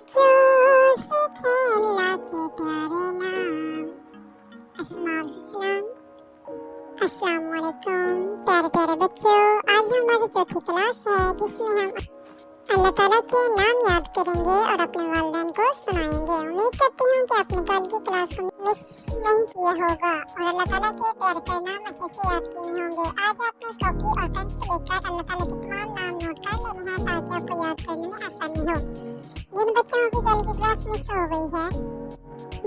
बच्चों सीखे अल्लाह के प्यारे नाम। अस्सलाम वालेकुम प्यारे प्यारे बच्चों, आज हमारी चौथी क्लास है जिसमें हम अल्लाह ताला के नाम याद करेंगे और अपने वालिदैन को सुनाएंगे। उम्मीद करती हूँ कि आपने कल की क्लास को मिस नहीं किया होगा और अल्लाह ताला के प्यारे प्यारे नाम अच्छे से याद किए होंगे। आज आपने कॉपी और पेन से लेकर अल्लाह ताला के तमाम नाम नोट कर लेने हैं ताकि आपको याद करने में आसानी हो। जिन बच्चों की कल की क्लास मिस हो गई है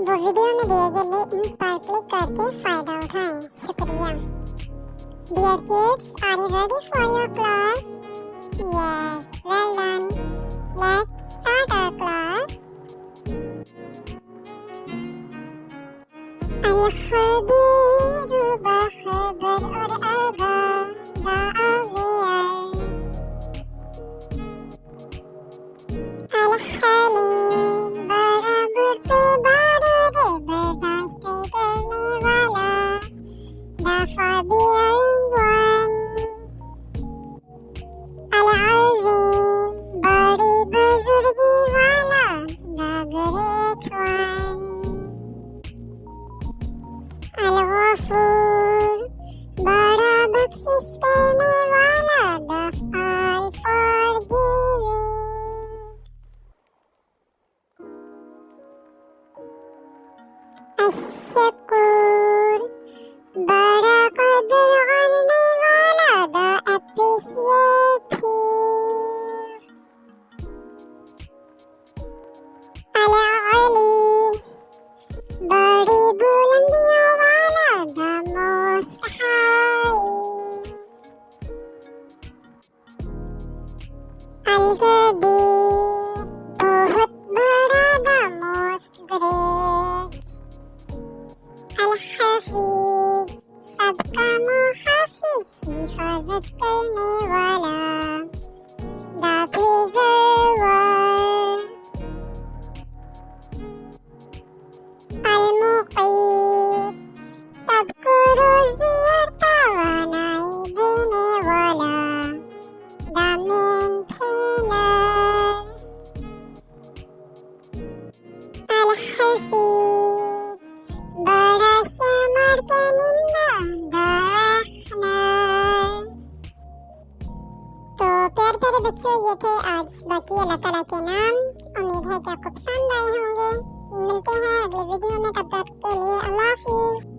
वो वीडियो में दिए गए लिंक पर क्लिक करके फायदा उठाएं। शुक्रिया। Dear kids, are you ready for your class? Yes, well done. Let's start our class. Al-Khabiru ba'khabar और अबा दावियार। Al-Khalim बड़ा बुर्दबार रे बर्दाश्त करने वाला। The forbearing one. Al-Azim बड़ी बुजुर्गी वाला। The great one. Al-Ghafur बड़ा बख्शिश करने वाला। The all forgiving. Ash-Shakur बड़ा कदर करने वाला। The appreciative. Al-Ali बड़ी बुलंदियों वाला। The most high. Al-Kabir बहुत बड़ा। The most great. Al-Hafiz सबका मुहाफिज हिफाजत करने वाला। The preserver. Al-Muqit सबको रोजी और तवानाई देने वाला। The maintainer. Al-Hasib बड़ा शमर कनिंदा। The रहमान। तो प्यारे प्यारे बच्चों, ये थे आज बाकी अल्लाह ताला के नाम। उम्मीद है कि आपको पसंद आए होंगे। मिलते हैं अगले वीडियो में, तब तक के लिए अल्लाह हाफिज।